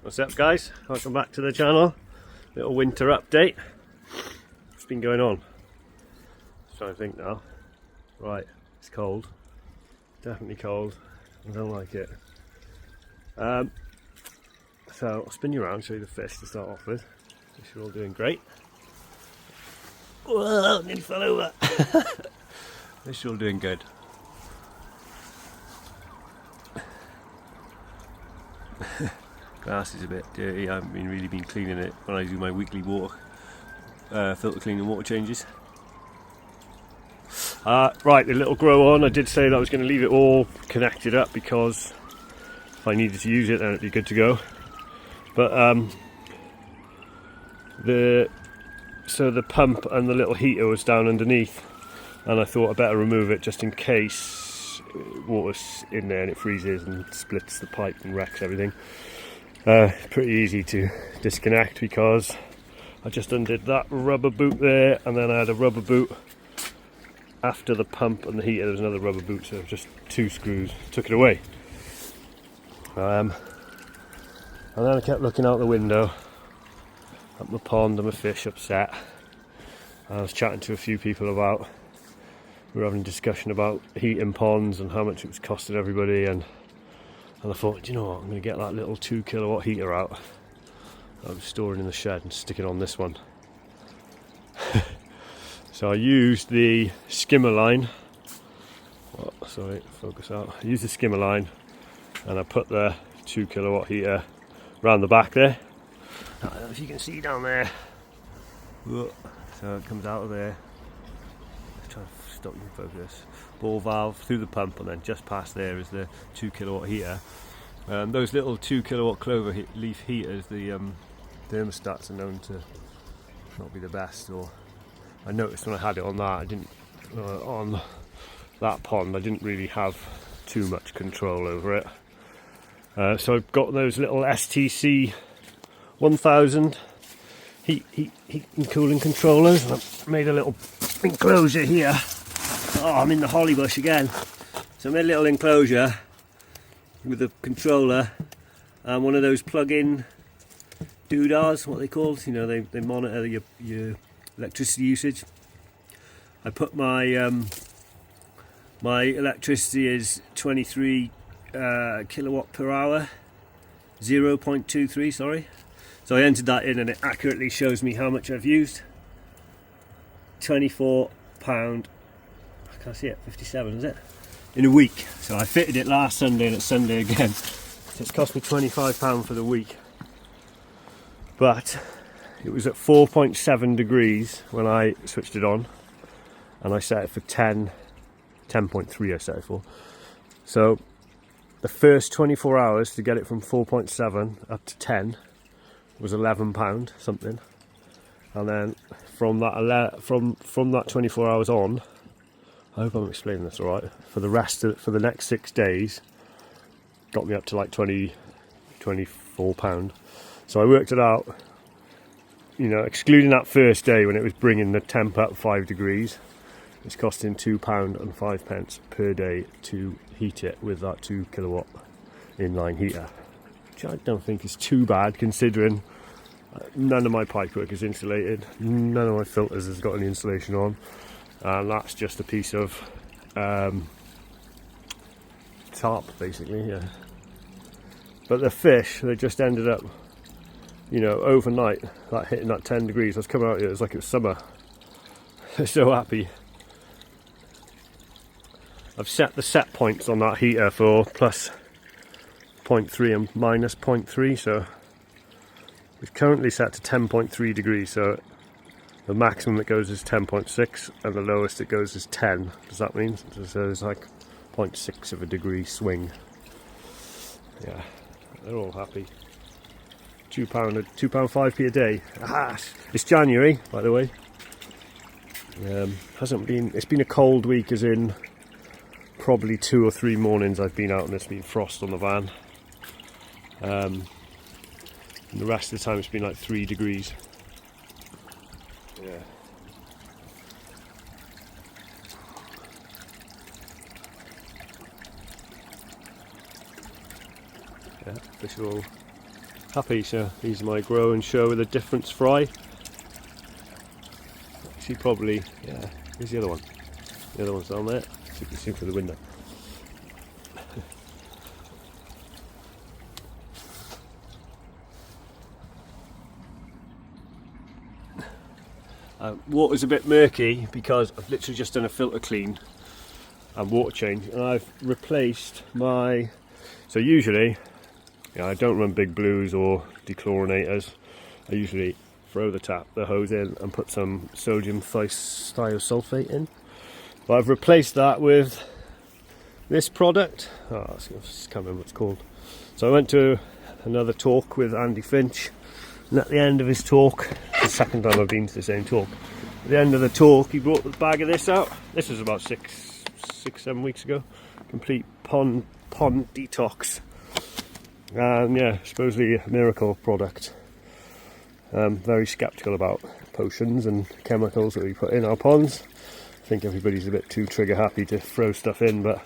What's up guys, welcome back to the channel. Little winter update. What's been going on? Just trying to think now. Right, it's cold, definitely cold. I don't like it. So I'll spin you around, show you the fish to start off with. Wish you're all doing great. Whoa, nearly fell over. Wish you're all doing good. Grass is a bit dirty. I haven't really been cleaning it when I do my weekly water filter cleaning water changes. Right, the little grow on. I did say that I was going to leave it all connected up because if I needed to use it then it'd be good to go. But the pump and the little heater was down underneath, and I thought I'd better remove it just in case water's in there and it freezes and splits the pipe and wrecks everything. Pretty easy to disconnect because I just undid that rubber boot there, and then I had a rubber boot after the pump and the heater. There's another rubber boot, so just two screws, took it away. And then I kept looking out the window at my pond and my fish upset. I was chatting to a few people about, we were having a discussion about heating ponds and how much it was costing everybody, and I thought, do you know what, I'm going to get that little 2 kilowatt heater out I was storing in the shed and stick it on this one. So I used the skimmer line. Oh, sorry, focus out. I used the skimmer line and I put the 2 kilowatt heater around the back there. I don't know if you can see down there. So it comes out of there. Let's try to stop you focus. Ball valve through the pump, and then just past there is the 2 kilowatt heater. Those little 2 kilowatt clover leaf heaters, the thermostats are known to not be the best. Or I noticed when I had it on that, I didn't on that pond, I didn't really have too much control over it. So I've got those little STC 1000 heat and cooling controllers, and I've made a little enclosure here. Oh, I'm in the holly bush again. So I made a little enclosure with a controller and one of those plug-in doodahs, what they called. You know, they monitor your electricity usage. I put my my electricity is 23 kilowatt per hour, 0.23, sorry. So I entered that in and it accurately shows me how much I've used. £24, I can't see it, 57 is it? In a week. So I fitted it last Sunday and it's Sunday again. So it's cost me £25 for the week. But it was at 4.7 degrees when I switched it on, and I set it for 10.3 I set it for. So the first 24 hours to get it from 4.7 up to 10 was £11 something, and then from that 24 hours on, I hope I'm explaining this all right, for the next 6 days got me up to like £24. So I worked it out, you know, excluding that first day when it was bringing the temp up 5 degrees, it's costing £2.05 per day to heat it with that 2 kilowatt inline heater, which I don't think is too bad considering none of my pipework is insulated, none of my filters has got any insulation on, and that's just a piece of tarp basically, yeah. But the fish, they just ended up, you know, overnight, that hitting that 10 degrees. I was coming out here, it was like it was summer. They're so happy. I've set the set points on that heater for plus 0.3 and minus 0.3, so it's currently set to 10.3 degrees, so the maximum it goes is 10.6 and the lowest it goes is 10. Does that mean? So there's like 0.6 of a degree swing. Yeah, they're all happy. £2.05p a day. It's January, by the way. It's been a cold week, as in probably 2 or 3 mornings I've been out and there's been frost on the van. And the rest of the time it's been like 3 degrees. Yeah. Yeah, fish are all happy. So these are my grow and show with a difference fry. Actually, probably, yeah. Here's the other one. The other one's down there. So you can see through the window. Water's a bit murky because I've literally just done a filter clean and water change, and I've replaced my, so usually I don't run big blues or dechlorinators. I usually throw the hose in and put some sodium thiosulfate in, but I've replaced that with this product. I can't remember what it's called. So I went to another talk with Andy Finch, and at the end of his talk, the second time I've been to the same talk, at the end of the talk he brought the bag of this out. This was about 7 weeks ago. Complete pond detox, and yeah, supposedly a miracle product. Very skeptical about potions and chemicals that we put in our ponds. I think everybody's a bit too trigger happy to throw stuff in, but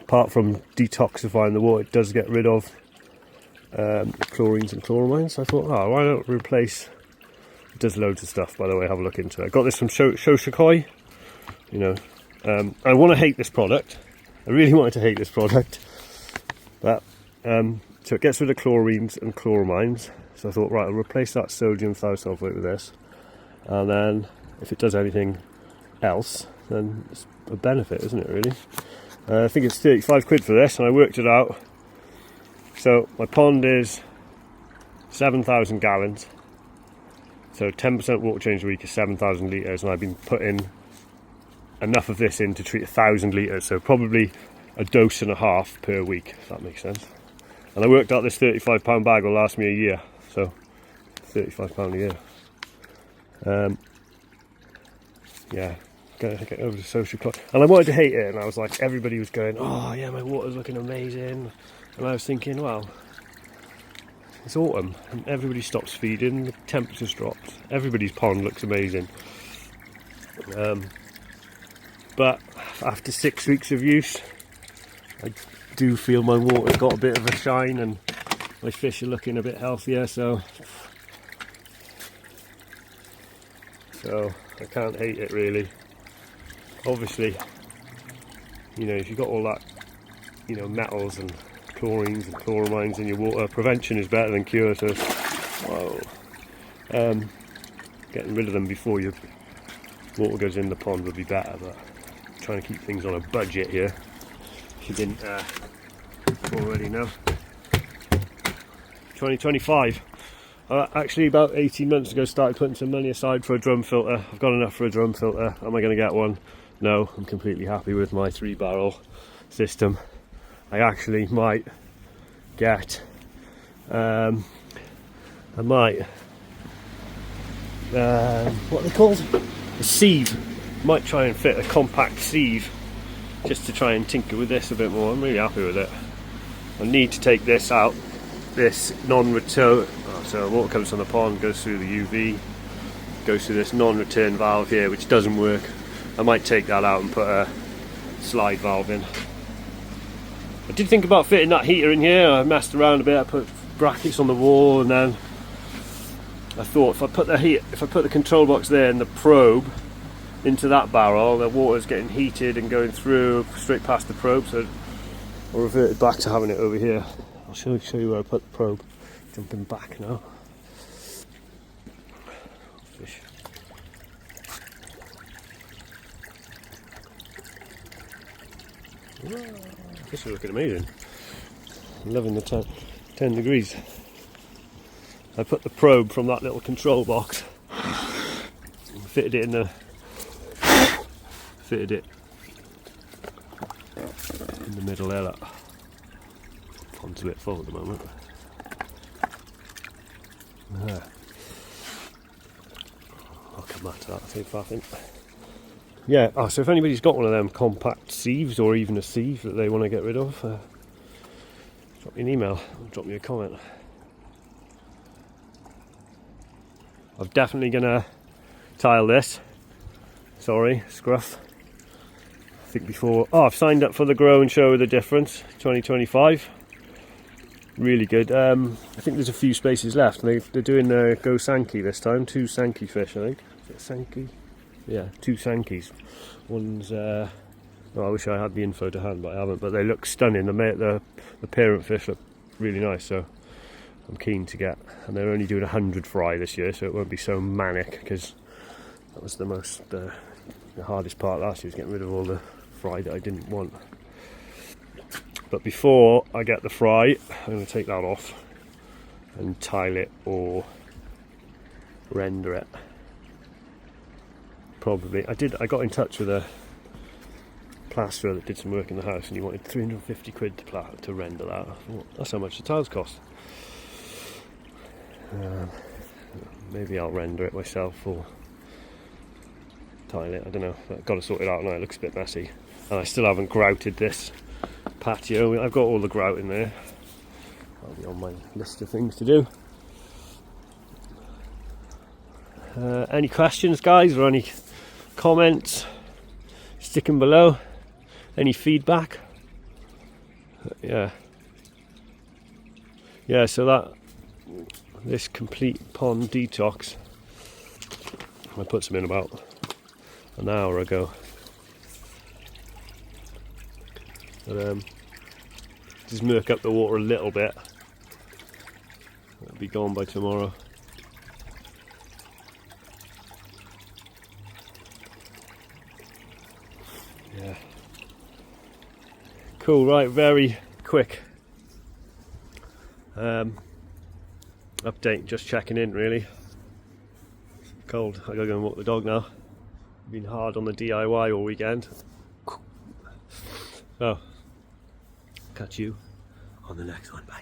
apart from detoxifying the water, it does get rid of chlorines and chloramines. So I thought, oh, why not replace? It does loads of stuff, by the way. Have a look into it. I got this from Brizzle Koi. You know, I want to hate this product. I really wanted to hate this product, but so it gets rid of chlorines and chloramines. So I thought, right, I'll replace that sodium thiosulfate with this, and then if it does anything else, then it's a benefit, isn't it? Really. I think it's 35 quid for this, and I worked it out. So my pond is 7,000 gallons. So 10% water change a week is 7,000 litres, and I've been putting enough of this in to treat 1,000 litres, so probably a dose and a half per week, if that makes sense. And I worked out this £35 bag will last me a year, so £35 a year. Yeah, gotta get over to social club. And I wanted to hate it, and I was like, everybody was going, oh yeah, my water's looking amazing. And I was thinking, well, it's autumn and everybody stops feeding, the temperature's dropped, everybody's pond looks amazing. But after 6 weeks of use, I do feel my water's got a bit of a shine and my fish are looking a bit healthier, so I can't hate it really. Obviously, you know, if you've got all that, you know, metals and chlorines and chloramines in your water, prevention is better than cure. So getting rid of them before your water goes in the pond would be better, but I'm trying to keep things on a budget here, if you didn't already know. 2025. Actually about 18 months ago started putting some money aside for a drum filter. I've got enough for a drum filter. Am I going to get one? No, I'm completely happy with my 3-barrel system. I actually might get, what are they called? A sieve. Might try and fit a compact sieve just to try and tinker with this a bit more. I'm really happy with it. I need to take this out. This non-return, so water comes from the pond, goes through the UV, goes through this non-return valve here, which doesn't work. I might take that out and put a slide valve in. I did think about fitting that heater in here. I messed around a bit. I put brackets on the wall, and then I thought if I put the control box there and the probe into that barrel, the water's getting heated and going through straight past the probe. So I reverted back to having it over here. I'll show you where I put the probe. Jumping back now. Fish. This is looking amazing. I'm loving the 10 degrees. I put the probe from that little control box, fitted it in the middle there. That pond's a bit full at the moment. I'll come back to that I think. Yeah, so if anybody's got one of them compact sieves, or even a sieve that they want to get rid of, drop me an email or drop me a comment. I'm definitely going to tile this. Sorry, scruff. I think before... I've signed up for the Grow and Show the Difference 2025. really good. I think there's a few spaces left, and they're doing Go Sankey this time. 2 Sankey fish, I think. Is it Sankey? Yeah, 2 Sankeys. One's well, I wish I had the info to hand, but I haven't. But they look stunning. The parent fish look really nice, so I'm keen to get. And they're only doing 100 fry this year, so it won't be so manic, because that was the hardest part last year, was getting rid of all the fry that I didn't want. But before I get the fry, I'm going to take that off and tile it or render it. Probably. I got in touch with a plasterer that did some work in the house, and he wanted 350 quid to render that. I thought, that's how much the tiles cost. Maybe I'll render it myself or tile it, I don't know. I've got to sort it out now, it looks a bit messy. And I still haven't grouted this patio. I've got all the grout in there. That'll be on my list of things to do. Any questions, guys, or any comments? Stick them below. Any feedback? Yeah, so this complete pond detox, I put some in about an hour ago. But just murk up the water a little bit. It'll be gone by tomorrow. Yeah. Cool, right, very quick update, just checking in really. Cold, I gotta go and walk the dog now. Been hard on the DIY all weekend. So, catch you on the next one, bye.